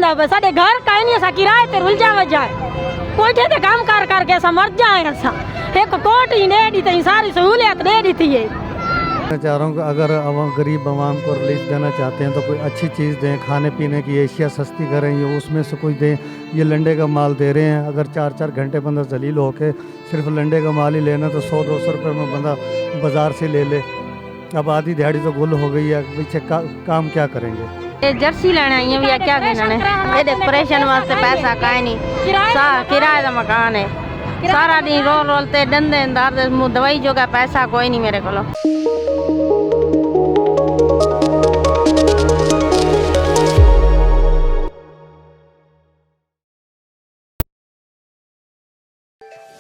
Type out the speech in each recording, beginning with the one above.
जांदा साडे घर काई नहीं, असा किराए ते रुल जावे जाए, कोठे ते काम कर करके असा मर जाए। असा एक कोट ही ने दी तई सारी सहूलियत दे दी थी। मैं चाह रहा हूँ कि अगर गरीब आवाम को रिलीफ देना चाहते हैं तो कोई अच्छी चीज़ दें, खाने पीने की एशिया सस्ती करें, ये उसमें से कुछ दें। ये लंडे का माल दे रहे हैं, अगर 4-4 घंटे बंदा जलील होके सिर्फ लंडे का माल ही लेना तो 100-200 रुपये में बंदा बाज़ार से ले ले। अब आधी दिहाड़ी तो गुल हो गई है, पीछे काम क्या करेंगे। ये जर्सी लेने आई है क्या कहना है, ये ऑपरेशन वास्ते पैसा काहे नहीं, किराए का मकान है, सारा दिन रोलते डंदे दर्द, दवाई जो का पैसा कोई नहीं मेरे को।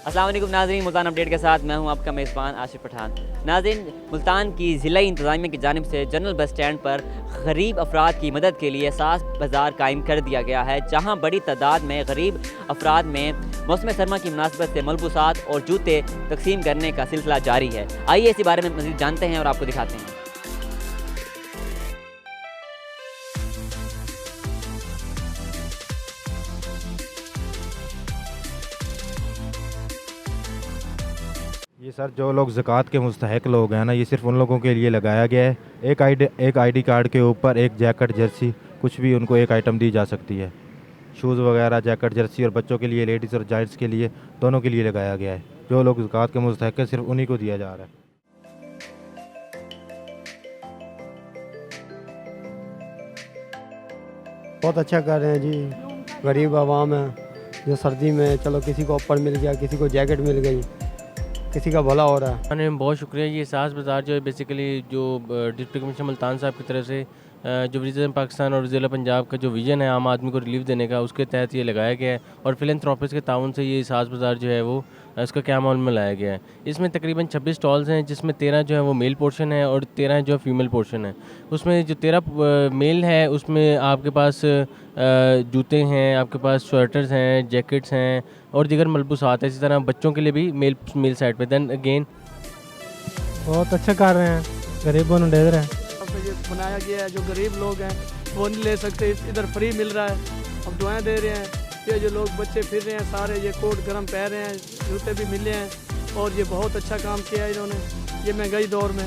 अस्सलाम वालेकुम नाज़रीन, मुल्तान अपडेट के साथ मैं हूं आपका मेज़बान आशिफ पठान। नाज़रीन, मुल्तान की ज़िला इंतज़ामिया की जानिब से जनरल बस स्टैंड पर गरीब अफराद की मदद के लिए एहसास बाज़ार कायम कर दिया गया है, जहां बड़ी तादाद में गरीब अफराद में मौसम सरमा की मुनासबत से मलबूसात और जूते तकसीम करने का सिलसिला जारी है। आइए इसी बारे में मज़ीद जानते हैं और आपको दिखाते हैं। ये सर जो लोग ज़कात के मुस्तहक लोग हैं ना, ये सिर्फ उन लोगों के लिए लगाया गया है। एक आईडी कार्ड के ऊपर एक जैकेट, जर्सी, कुछ भी उनको एक आइटम दी जा सकती है। शूज़ वगैरह, जैकेट, जर्सी, और बच्चों के लिए, लेडीज़ और जेंट्स के लिए, दोनों के लिए लगाया गया है। जो लोग ज़कात के मुस्तहक हैं सिर्फ उन्हीं को दिया जा रहा है। बहुत अच्छा कर रहे हैं जी, गरीब आवाम है जो सर्दी में चलो किसी को ऊपर मिल गया, किसी को जैकेट मिल गई, किसी का भला हो रहा है। बहुत शुक्रिया। ये एहसास बाज़ार जो है बेसिकली जो डिप्टी कमिश्नर मुल्तान साहब की तरफ से जो वज़ीर पाकिस्तान और ज़िला पंजाब का जो विज़न है आम आदमी को रिलीफ देने का, उसके तहत ये लगाया गया है और फिलैंथ्रोपिस्ट के ताउन से ये एहसास बाज़ार जो है वो इसका क़याम अमल में लाया गया है। इसमें तकरीबन 26 स्टॉल्स हैं, जिसमें 13 जो है वो मेल पोर्शन है और 13 जो फीमेल पोर्शन है। उसमें जो 13 मेल है उसमें आपके पास जूते हैं, आपके पास स्वेटर्स हैं, जैकेट्स हैं और दीगर मलबूसात है। इसी तरह बच्चों के लिए भी मेल साइड पे। दैन अगेन बहुत अच्छा कर रहे हैं, गरीबों ने दे रहे हैं। ये बनाया गया है, जो गरीब लोग हैं वो नहीं ले सकते, इधर फ्री मिल रहा है। अब दुआएं दे रहे हैं, ये जो लोग बच्चे फिर रहे हैं सारे, ये कोट गर्म पहन रहे हैं, जूते भी मिले हैं और ये बहुत अच्छा काम किया है इन्होंने ये महंगाई दौर में।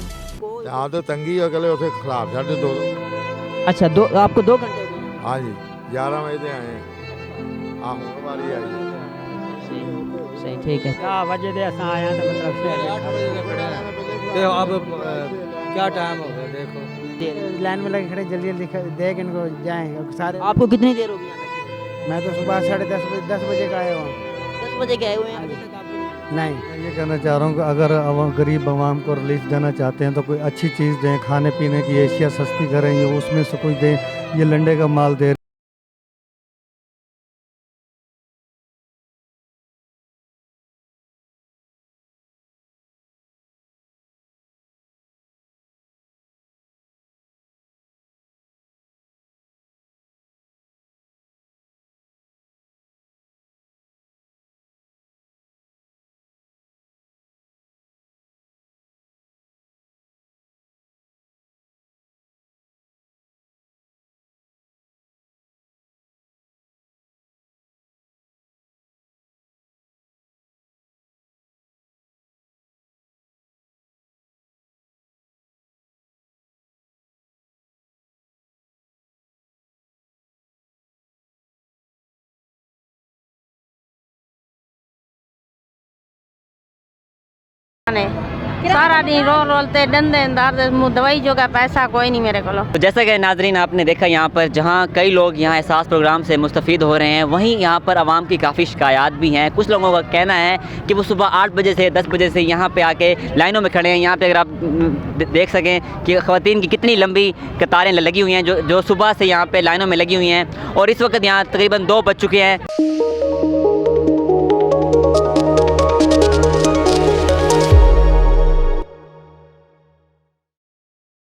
यहाँ तो तंगी अगले उसे खिलाफ जाते दो। अच्छा, आपको 2 घंटे? हाँ जी, 11 बजे से आए हैं, हमारी आई सही, ठीक है। क्या वजह से ऐसा आया तो मतलब 8 बजे से खड़े हैं, तो अब क्या टाइम हो गया देखो, लाइन में लगे खड़े, जल्दी जल्दी देख इनको जाएंगे सारे। आपको कितनी देर होगी यहाँ तक? मैं तो सुबह 10:30 बजे का आया हूँ। 10 बजे के आए हुए हैं अभी तक आपको? नहीं, मैं ये कहना चाह रहा हूँ कि अगर गरीब आवाम को रिलीफ देना चाहते हैं तो कोई अच्छी चीज़ दें, खाने पीने की एशिया सस्ती करें, ये उसमें से कुछ दें। ये लंडे का माल दे सारा दिन रोलते डंदे दर्द, दवाई जो का पैसा कोई नहीं मेरे को। तो जैसा कि नाजरीन आपने देखा यहाँ पर, जहाँ कई लोग यहाँ एहसास प्रोग्राम से मुस्तफ़ीद हो रहे हैं, वहीं यहाँ पर आवाम की काफ़ी शिकायत भी हैं। कुछ लोगों का कहना है कि वो सुबह 8 बजे से 10 बजे से यहाँ पे आके लाइनों में खड़े हैं। यहाँ पे अगर आप देख सकें कि ख़वातीन की कितनी लंबी कतारें लगी हुई हैं, जो सुबह से यहाँ पे लाइनों में लगी हुई हैं और इस वक्त यहाँ तकरीबन 2 बज चुके हैं।